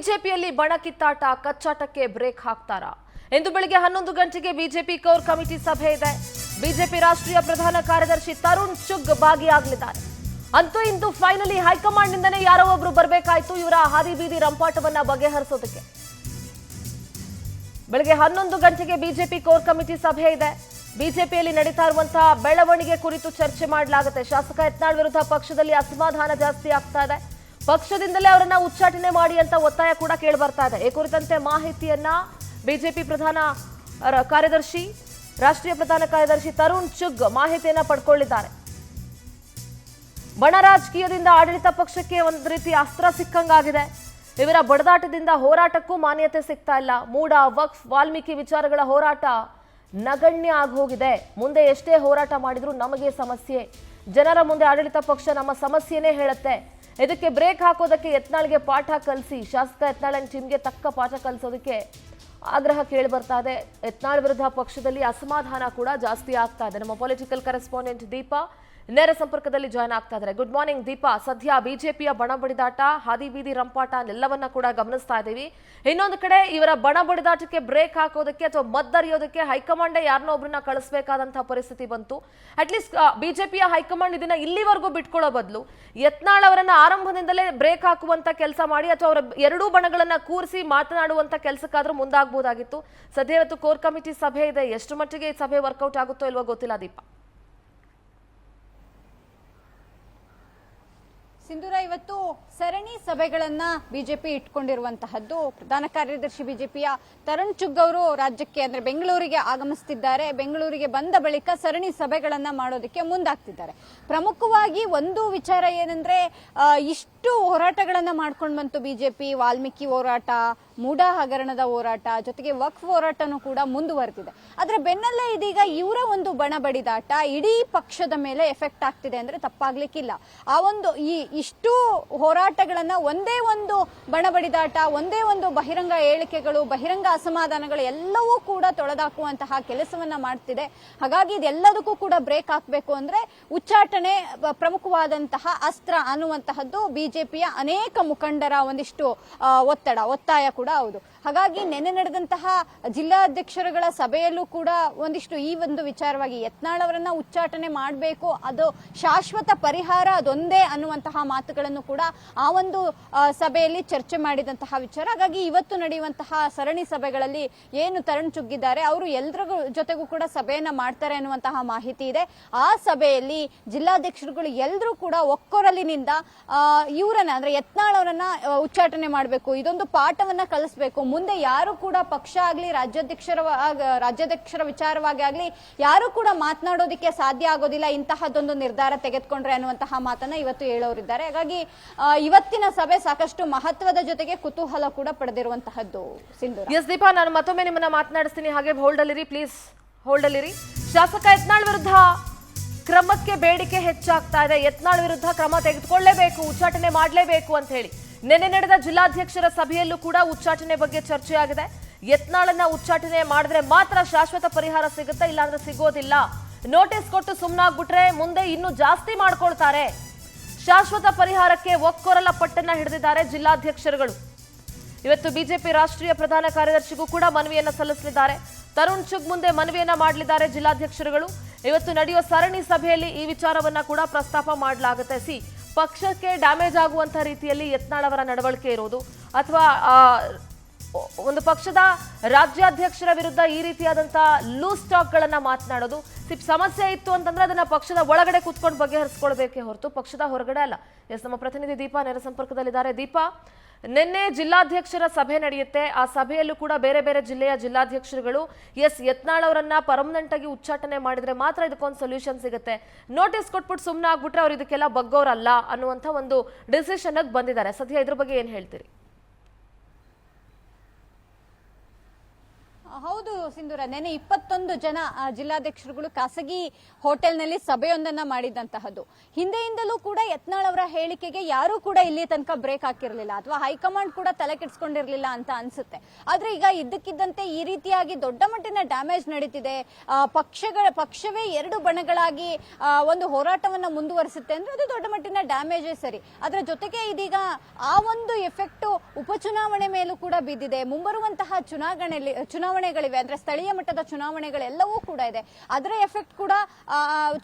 ಬಿಜೆಪಿಯಲ್ಲಿ ಬಣ ಕಿತ್ತಾಟ ಕಚ್ಚಾಟಕ್ಕೆ ಬ್ರೇಕ್ ಹಾಕ್ತಾರಾ? ಇಂದು ಬೆಳಿಗ್ಗೆ 11 ಗಂಟೆಗೆ ಬಿಜೆಪಿ ಕೋರ್ ಕಮಿಟಿ ಸಭೆ ಇದೆ. ಬಿಜೆಪಿ ರಾಷ್ಟ್ರೀಯ ಪ್ರಧಾನ ಕಾರ್ಯದರ್ಶಿ ತರುಣ್ ಚುಗ್ ಭಾಗಿಯಾಗಲಿದ್ದಾರೆ. ಅಂತೂ ಇಂದು ಫೈನಲಿ ಹೈಕಮಾಂಡ್ ನಿಂದನೇ ಯಾರೋ ಒಬ್ರು ಬರಬೇಕಾಯ್ತು ಇವರ ಹಾದಿ ಬೀದಿ ರಂಪಾಟವನ್ನ ಬಗೆಹರಿಸೋದಕ್ಕೆ. ಬೆಳಗ್ಗೆ 11 ಗಂಟೆಗೆ ಬಿಜೆಪಿ ಕೋರ್ ಕಮಿಟಿ ಸಭೆ ಇದೆ. ಬಿಜೆಪಿಯಲ್ಲಿ ನಡೀತಾ ಇರುವಂತಹ ಬೆಳವಣಿಗೆ ಕುರಿತು ಚರ್ಚೆ ಮಾಡಲಾಗುತ್ತೆ. ಶಾಸಕ ಯತ್ನಾಳ್ ವಿರುದ್ಧ ಪಕ್ಷದಲ್ಲಿ ಅಸಮಾಧಾನ ಜಾಸ್ತಿ ಆಗ್ತಾ ಇದೆ. ಪಕ್ಷದಿಂದಲೇ ಅವರನ್ನ ಉಚ್ಚಾಟನೆ ಮಾಡಿ ಅಂತ ಒತ್ತಾಯ ಕೂಡ ಕೇಳಿ ಬರ್ತಾ ಇದೆ. ಈ ಕುರಿತಂತೆ ಮಾಹಿತಿಯನ್ನ ಬಿಜೆಪಿ ಪ್ರಧಾನ ಕಾರ್ಯದರ್ಶಿ ರಾಷ್ಟ್ರೀಯ ಪ್ರಧಾನ ಕಾರ್ಯದರ್ಶಿ ತರುಣ್ ಚುಗ್ ಮಾಹಿತಿಯನ್ನ ಪಡ್ಕೊಳ್ಳಿದ್ದಾರೆ. ಬಣ ರಾಜಕೀಯದಿಂದ ಆಡಳಿತ ಪಕ್ಷಕ್ಕೆ ಒಂದು ರೀತಿ ಅಸ್ತ್ರ ಸಿಕ್ಕಂಗಾಗಿದೆ. ಇವರ ಬಡದಾಟದಿಂದ ಹೋರಾಟಕ್ಕೂ ಮಾನ್ಯತೆ ಸಿಗ್ತಾ ಇಲ್ಲ. ಮೂಡ, ವಕ್ಫ್, ವಾಲ್ಮೀಕಿ ವಿಚಾರಗಳ ಹೋರಾಟ ನಗಣ್ಯ ಆಗೋಗಿದೆ. ಮುಂದೆ ಎಷ್ಟೇ ಹೋರಾಟ ಮಾಡಿದ್ರು ನಮಗೆ ಸಮಸ್ಯೆ. ಜನರ ಮುಂದೆ ಆಡಳಿತ ಪಕ್ಷ ನಮ್ಮ ಸಮಸ್ಯೆನೇ ಹೇಳುತ್ತೆ. ಇದಕ್ಕೆ ಬ್ರೇಕ್ ಹಾಕೋದಕ್ಕೆ ಯತ್ನಾಳ್ಗೆ ಪಾಠ ಕಲಿಸಿ, ಶಾಸಕ ಯತ್ನಾಳ್ ಅಂಡ್ ಟೀಮ್ಗೆ ತಕ್ಕ ಪಾಠ ಕಲಿಸೋದಕ್ಕೆ ಆಗ್ರಹ ಕೇಳಿ ಬರ್ತಾ ಇದೆ. ಯತ್ನಾಳ್ ವಿರುದ್ಧ ಪಕ್ಷದಲ್ಲಿ ಅಸಮಾಧಾನ ಕೂಡ ಜಾಸ್ತಿ ಆಗ್ತಾ ಇದೆ. ನಮ್ಮ ಪೊಲಿಟಿಕಲ್ ಕರೆಸ್ಪಾಂಡೆಂಟ್ ದೀಪಾ ನೇರ ಸಂಪರ್ಕದಲ್ಲಿ ಜಾಯ್ನ್ ಆಗ್ತಾ ಇದ್ದಾರೆ. Good morning Deepa. ಸದ್ಯ ಬಿಜೆಪಿಯ ಬಣ ಬಡಿದಾಟ, ಹಾದಿ ಬೀದಿ ರಂಪಾಟ ಎಲ್ಲವನ್ನ ಕೂಡ ಗಮನಿಸ್ತಾ ಇದ್ದೀವಿ. ಇನ್ನೊಂದು ಕಡೆ ಇವರ ಬಣ ಬಡಿದಾಟಕ್ಕೆ ಬ್ರೇಕ್ ಹಾಕೋದಕ್ಕೆ ಅಥವಾ ಮದ್ದರಿಯೋದಕ್ಕೆ ಹೈಕಮಾಂಡೇ ಯಾರನ್ನೋ ಒಬ್ರನ್ನ ಕಳಿಸಬೇಕಾದಂತಹ ಪರಿಸ್ಥಿತಿ ಬಂತು. ಅಟ್ಲೀಸ್ಟ್ ಬಿಜೆಪಿಯ ಹೈಕಮಾಂಡ್ ಇದನ್ನ ಇಲ್ಲಿವರೆಗೂ ಬಿಟ್ಕೊಳ್ಳೋ ಬದಲು ಯತ್ನಾಳ್ ಅವರನ್ನ ಆರಂಭದಿಂದಲೇ ಬ್ರೇಕ್ ಹಾಕುವಂತ ಕೆಲಸ ಮಾಡಿ ಅಥವಾ ಅವರ ಎರಡೂ ಬಣಗಳನ್ನ ಕೂರಿಸಿ ಮಾತನಾಡುವಂತ ಕೆಲಸಕ್ಕಾದ್ರೂ ಮುಂದಾಗಬಹುದಾಗಿತ್ತು. ಸದ್ಯ ಇವತ್ತು ಕೋರ್ ಕಮಿಟಿ ಸಭೆ ಇದೆ. ಎಷ್ಟು ಮಟ್ಟಿಗೆ ಈ ಸಭೆ ವರ್ಕೌಟ್ ಆಗುತ್ತೋ ಇಲ್ವೋ ಗೊತ್ತಿಲ್ಲ ದೀಪಾ. ಸಿಂಧೂರ, ಇವತ್ತು ಸರಣಿ ಸಭೆಗಳನ್ನ ಬಿಜೆಪಿ ಇಟ್ಕೊಂಡಿರುವಂತಹದ್ದು. ಪ್ರಧಾನ ಕಾರ್ಯದರ್ಶಿ ಬಿಜೆಪಿಯ ತರುಣ್ ಚುಗ್ ಅವರು ರಾಜ್ಯಕ್ಕೆ ಅಂದ್ರೆ ಬೆಂಗಳೂರಿಗೆ ಆಗಮಿಸುತ್ತಿದ್ದಾರೆ. ಬೆಂಗಳೂರಿಗೆ ಬಂದ ಬಳಿಕ ಸರಣಿ ಸಭೆಗಳನ್ನ ಮಾಡೋದಕ್ಕೆ ಮುಂದಾಗ್ತಿದ್ದಾರೆ. ಪ್ರಮುಖವಾಗಿ ಒಂದು ವಿಚಾರ ಏನಂದ್ರೆ, ಇಷ್ಟು ಹೋರಾಟಗಳನ್ನ ಮಾಡ್ಕೊಂಡು ಬಂತು ಬಿಜೆಪಿ. ವಾಲ್ಮೀಕಿ ಹೋರಾಟ, ಮೂಡ ಹಗರಣದ ಹೋರಾಟ, ಜೊತೆಗೆ ವಕ್ಫ್ ಹೋರಾಟನೂ ಕೂಡ ಮುಂದುವರೆದಿದೆ. ಆದ್ರೆ ಬೆನ್ನಲ್ಲೇ ಇದೀಗ ಇವರ ಒಂದು ಬಣ ಬಡಿದಾಟ ಇಡೀ ಪಕ್ಷದ ಮೇಲೆ ಎಫೆಕ್ಟ್ ಆಗ್ತಿದೆ ಅಂದ್ರೆ ತಪ್ಪಾಗ್ಲಿಕ್ಕಿಲ್ಲ. ಆ ಒಂದು ಇಷ್ಟು ಹೋರಾಟಗಳನ್ನ ಒಂದೇ ಒಂದು ಬಣ ಬಡಿದಾಟ, ಒಂದೇ ಒಂದು ಬಹಿರಂಗ ಹೇಳಿಕೆಗಳು, ಬಹಿರಂಗ ಅಸಮಾಧಾನಗಳು ಎಲ್ಲವೂ ಕೂಡ ತೊಳೆದಾಕುವಂತಹ ಕೆಲಸವನ್ನ ಮಾಡ್ತಿದೆ. ಹಾಗಾಗಿ ಇದೆಲ್ಲದಕ್ಕೂ ಕೂಡ ಬ್ರೇಕ್ ಹಾಕಬೇಕು ಅಂದ್ರೆ ಉಚ್ಚಾಟನೆ ಪ್ರಮುಖವಾದಂತಹ ಅಸ್ತ್ರ ಅನ್ನುವಂತಹದ್ದು ಬಿಜೆಪಿಯ ಅನೇಕ ಮುಖಂಡರ ಒಂದಿಷ್ಟು ಒತ್ತಾಯ ಕೂಡ ಹೌದು. ಹಾಗಾಗಿ ನಿನ್ನೆ ನಡೆದಂತಹ ಜಿಲ್ಲಾಧ್ಯಕ್ಷರುಗಳ ಸಭೆಯಲ್ಲೂ ಕೂಡ ಒಂದಿಷ್ಟು ಈ ಒಂದು ವಿಚಾರವಾಗಿ ಯತ್ನಾಳ್ ಅವರನ್ನ ಉಚ್ಚಾಟನೆ ಮಾಡಬೇಕು, ಅದು ಶಾಶ್ವತ ಪರಿಹಾರ ಅದೊಂದೇ ಅನ್ನುವಂತಹ ಮಾತುಗಳನ್ನು ಕೂಡ ಆ ಒಂದು ಸಭೆಯಲ್ಲಿ ಚರ್ಚೆ ಮಾಡಿದಂತಹ ವಿಚಾರ. ಹಾಗಾಗಿ ಇವತ್ತು ನಡೆಯುವಂತಹ ಸರಣಿ ಸಭೆಗಳಲ್ಲಿ ಏನು ತರುಣ್ ಚುಗ್ಗಿದ್ದಾರೆ ಅವರು ಎಲ್ಲರ ಜೊತೆಗೂ ಕೂಡ ಸಭೆಯನ್ನ ಮಾಡ್ತಾರೆ ಅನ್ನುವಂತಹ ಮಾಹಿತಿ ಇದೆ. ಆ ಸಭೆಯಲ್ಲಿ ಜಿಲ್ಲಾಧ್ಯಕ್ಷರುಗಳು ಎಲ್ಲರೂ ಕೂಡ ಒಕ್ಕೊರಲಿನಿಂದ ಇವರನ್ನ ಅಂದ್ರೆ ಯತ್ನಾಳ್ ಅವರನ್ನ ಉಚ್ಚಾಟನೆ ಮಾಡಬೇಕು, ಇದೊಂದು ಪಾಠವನ್ನ ಕಲಿಸಬೇಕು. ಮುಂದೆ ಯಾರು ಕೂಡ ಪಕ್ಷ ಆಗ್ಲಿ ರಾಜ್ಯಾಧ್ಯಕ್ಷರ ವಿಚಾರವಾಗಿ ಆಗ್ಲಿ ಯಾರು ಕೂಡ ಮಾತನಾಡೋದಕ್ಕೆ ಸಾಧ್ಯ ಆಗೋದಿಲ್ಲ ಇಂತಹದೊಂದು ನಿರ್ಧಾರ ತೆಗೆದುಕೊಂಡ್ರೆ ಅನ್ನುವಂತಹ ಮಾತನ್ನ ಇವತ್ತು ಹೇಳೋರಿದ್ದಾರೆ. ಹಾಗಾಗಿ ಇವತ್ತಿನ ಸಭೆ ಸಾಕಷ್ಟು ಮಹತ್ವದ ಜೊತೆಗೆ ಕುತೂಹಲ ಕೂಡ ಪಡೆದಿರುವಂತಹದ್ದು. ಸಿಂಧು, ಎಸ್ ದೀಪಾ, ನಾನು ಮತ್ತೊಮ್ಮೆ ನಿಮ್ಮನ್ನ ಮಾತನಾಡಿಸ್ತೀನಿ, ಹಾಗೆ ಹೋಲ್ಡ್ ಅಲ್ಲಿರಿ, ಪ್ಲೀಸ್ ಹೋಲ್ಡ್ ಅಲ್ಲಿರಿ. ಶಾಸಕ ಯತ್ನಾಳ್ ವಿರುದ್ಧ ಕ್ರಮಕ್ಕೆ ಬೇಡಿಕೆ ಹೆಚ್ಚಾಗ್ತಾ ಇದೆ. ಯತ್ನಾಳ್ ವಿರುದ್ಧ ಕ್ರಮ ತೆಗೆದುಕೊಳ್ಳಲೇಬೇಕು, ಉಚ್ಚಾಟನೆ ಮಾಡಲೇಬೇಕು ಅಂತ ಹೇಳಿ ನಿನ್ನೆ ನಡೆದ ಜಿಲ್ಲಾಧ್ಯಕ್ಷರ ಸಭೆಯಲ್ಲೂ ಕೂಡ ಉಚ್ಚಾಟನೆ ಬಗ್ಗೆ ಚರ್ಚೆ ಆಗಿದೆ. ಯತ್ನಾಳನ್ನ ಉಚ್ಚಾಟನೆ ಮಾಡಿದ್ರೆ ಮಾತ್ರ ಶಾಶ್ವತ ಪರಿಹಾರ ಸಿಗುತ್ತೆ, ಇಲ್ಲಾಂದ್ರೆ ಸಿಗೋದಿಲ್ಲ. ನೋಟಿಸ್ ಕೊಟ್ಟು ಸುಮ್ಮನಾಗ್ಬಿಟ್ರೆ ಮುಂದೆ ಇನ್ನೂ ಜಾಸ್ತಿ ಮಾಡ್ಕೊಳ್ತಾರೆ. ಶಾಶ್ವತ ಪರಿಹಾರಕ್ಕೆ ಒಕ್ಕೊರಲ ಪಟ್ಟನ್ನ ಹಿಡಿದಿದ್ದಾರೆ ಜಿಲ್ಲಾಧ್ಯಕ್ಷರುಗಳು. ಇವತ್ತು ಬಿಜೆಪಿ ರಾಷ್ಟ್ರೀಯ ಪ್ರಧಾನ ಕಾರ್ಯದರ್ಶಿಗೂ ಕೂಡ ಮನವಿಯನ್ನ ಸಲ್ಲಿಸಲಿದ್ದಾರೆ. ತರುಣ್ ಚುಗ್ ಮುಂದೆ ಮನವಿಯನ್ನ ಮಾಡಲಿದ್ದಾರೆ ಜಿಲ್ಲಾಧ್ಯಕ್ಷರುಗಳು. ಇವತ್ತು ನಡೆಯುವ ಸರಣಿ ಸಭೆಯಲ್ಲಿ ಈ ವಿಚಾರವನ್ನ ಕೂಡ ಪ್ರಸ್ತಾಪ ಮಾಡಲಾಗುತ್ತೆ. ಪಕ್ಷಕ್ಕೆ ಡ್ಯಾಮೇಜ್ ಆಗುವಂತಹ ರೀತಿಯಲ್ಲಿ ಯತ್ನಾಳ್ ಅವರ ನಡವಳಿಕೆ ಇರೋದು ಅಥವಾ ಒಂದು ಪಕ್ಷದ ರಾಜ್ಯಾಧ್ಯಕ್ಷರ ವಿರುದ್ಧ ಈ ರೀತಿಯಾದಂತಹ ಲೂಸ್ ಟಾಕ್ ಗಳನ್ನ ಮಾತನಾಡೋದು. ಸಮಸ್ಯೆ ಇತ್ತು ಅಂತಂದ್ರೆ ಅದನ್ನ ಪಕ್ಷದ ಒಳಗಡೆ ಕೂತ್ಕೊಂಡು ಬಗೆಹರಿಸ್ಕೊಳ್ಬೇಕೇ ಹೊರತು ಪಕ್ಷದ ಹೊರಗಡೆ ಅಲ್ಲ. ಎಸ್, ನಮ್ಮ ಪ್ರತಿನಿಧಿ ದೀಪಾ ನೇರ ಸಂಪರ್ಕದಲ್ಲಿದ್ದಾರೆ. ದೀಪಾ, ನಿನ್ನೆ ಜಿಲ್ಲಾಧ್ಯಕ್ಷರ ಸಭೆ ನಡೆಯುತ್ತೆ. ಆ ಸಭೆಯಲ್ಲೂ ಕೂಡ ಬೇರೆ ಬೇರೆ ಜಿಲ್ಲೆಯ ಜಿಲ್ಲಾಧ್ಯಕ್ಷರುಗಳು ಯತ್ನಾಳ್ ಅವರನ್ನ ಪರ್ಮನೆಂಟ್ ಆಗಿ ಉಚ್ಚಾಟನೆ ಮಾಡಿದ್ರೆ ಮಾತ್ರ ಇದಕ್ಕೊಂದು ಸೊಲ್ಯೂಷನ್ ಸಿಗುತ್ತೆ, ನೋಟಿಸ್ ಕೊಟ್ಬಿಟ್ಟು ಸುಮ್ಮನೆ ಆಗ್ಬಿಟ್ರೆ ಅವ್ರು ಇದಕ್ಕೆಲ್ಲ ಬಗ್ಗೋರಲ್ಲ ಅನ್ನುವಂಥ ಒಂದು ಡಿಸಿಷನ್ ಬಂದಿದ್ದಾರೆ. ಸದ್ಯ ಇದ್ರ ಬಗ್ಗೆ ಏನ್ ಹೇಳ್ತೀರಿ? ಹೌದು ಸಿಂಧೂರ, ನೆನೆ 21 ಜನ ಜಿಲ್ಲಾಧ್ಯಕ್ಷರುಗಳು ಖಾಸಗಿ ಹೋಟೆಲ್ನಲ್ಲಿ ಸಭೆಯೊಂದನ್ನ ಮಾಡಿದಂತಹದ್ದು. ಹಿಂದೆಯಿಂದಲೂ ಕೂಡ ಯತ್ನಾಳ್ ಅವರ ಹೇಳಿಕೆಗೆ ಯಾರೂ ಕೂಡ ಇಲ್ಲಿ ತನಕ ಬ್ರೇಕ್ ಹಾಕಿರ್ಲಿಲ್ಲ ಅಥವಾ ಹೈಕಮಾಂಡ್ ಕೂಡ ತಲೆ ಕೆಡಿಸ್ಕೊಂಡಿರ್ಲಿಲ್ಲ ಅಂತ ಅನ್ಸುತ್ತೆ. ಆದ್ರೆ ಈಗ ಇದ್ದಕ್ಕಿದ್ದಂತೆ ಈ ರೀತಿಯಾಗಿ ದೊಡ್ಡ ಮಟ್ಟಿನ ಡ್ಯಾಮೇಜ್ ನಡೀತಿದೆ. ಪಕ್ಷವೇ 2 ಬಣಗಳಾಗಿ ಒಂದು ಹೋರಾಟವನ್ನ ಮುಂದುವರಿಸುತ್ತೆ ಅಂದ್ರೆ ಅದು ದೊಡ್ಡ ಮಟ್ಟಿನ ಡ್ಯಾಮೇಜೇ ಸರಿ. ಅದರ ಜೊತೆಗೆ ಇದೀಗ ಆ ಒಂದು ಎಫೆಕ್ಟ್ ಉಪಚುನಾವಣೆ ಮೇಲೂ ಕೂಡ ಬಿದ್ದಿದೆ. ಮುಂಬರುವಂತಹ ಚುನಾವಣೆಗಳಿವೆ ಅಂದ್ರೆ ಸ್ಥಳೀಯ ಮಟ್ಟದ ಚುನಾವಣೆಗಳೆಲ್ಲವೂ ಕೂಡ ಇದೆ. ಅದರ ಎಫೆಕ್ಟ್ ಕೂಡ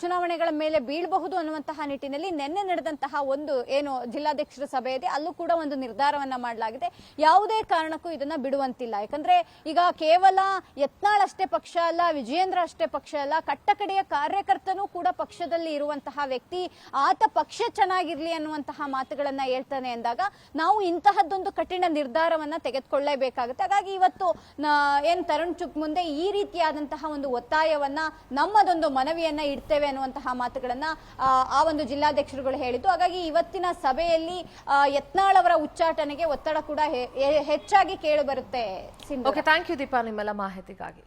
ಚುನಾವಣೆಗಳ ಮೇಲೆ ಬೀಳಬಹುದು ಅನ್ನುವಂತಹ ನಿಟ್ಟಿನಲ್ಲಿ ನಿನ್ನೆ ನಡೆದಂತಹ ಒಂದು ಏನು ಜಿಲ್ಲಾಧ್ಯಕ್ಷರ ಸಭೆ ಇದೆ ಅಲ್ಲೂ ಕೂಡ ಒಂದು ನಿರ್ಧಾರವನ್ನ ಮಾಡಲಾಗಿದೆ. ಯಾವುದೇ ಕಾರಣಕ್ಕೂ ಇದನ್ನ ಬಿಡುವಂತಿಲ್ಲ. ಯಾಕಂದ್ರೆ ಈಗ ಕೇವಲ ಯತ್ನಾಳ್ ಅಷ್ಟೇ ಪಕ್ಷ ಅಲ್ಲ, ವಿಜಯೇಂದ್ರ ಅಷ್ಟೇ ಪಕ್ಷ ಅಲ್ಲ, ಕಟ್ಟಕಡೆಯ ಕಾರ್ಯಕರ್ತನೂ ಕೂಡ ಪಕ್ಷದಲ್ಲಿ ಇರುವಂತಹ ವ್ಯಕ್ತಿ. ಆತ ಪಕ್ಷ ಚೆನ್ನಾಗಿರ್ಲಿ ಅನ್ನುವಂತಹ ಮಾತುಗಳನ್ನ ಹೇಳ್ತಾನೆ ಅಂದಾಗ ನಾವು ಇಂತಹದ್ದೊಂದು ಕಠಿಣ ನಿರ್ಧಾರವನ್ನ ತೆಗೆದುಕೊಳ್ಳಲೇಬೇಕಾಗುತ್ತೆ. ಹಾಗಾಗಿ ಇವತ್ತು ಏನ್ ತರುಣ್ ಚುಗ್ ಮುಂದೆ ಈ ರೀತಿಯಾದಂತಹ ಒಂದು ಒತ್ತಾಯವನ್ನ, ನಮ್ಮದೊಂದು ಮನವಿಯನ್ನ ಇಡ್ತೇವೆ ಅನ್ನುವಂತಹ ಮಾತುಗಳನ್ನ ಆ ಒಂದು ಜಿಲ್ಲಾಧ್ಯಕ್ಷರುಗಳು ಹೇಳಿದ್ದು. ಹಾಗಾಗಿ ಇವತ್ತಿನ ಸಭೆಯಲ್ಲಿ ಯತ್ನಾಳ್ ಅವರ ಉಚ್ಚಾಟನೆಗೆ ಒತ್ತಡ ಕೂಡ ಹೆಚ್ಚಾಗಿ ಕೇಳಿ ಬರುತ್ತೆ. ಓಕೆ, ಥ್ಯಾಂಕ್ ಯು ದೀಪಾ ನಿಮ್ಮೆಲ್ಲ ಮಾಹಿತಿಗಾಗಿ.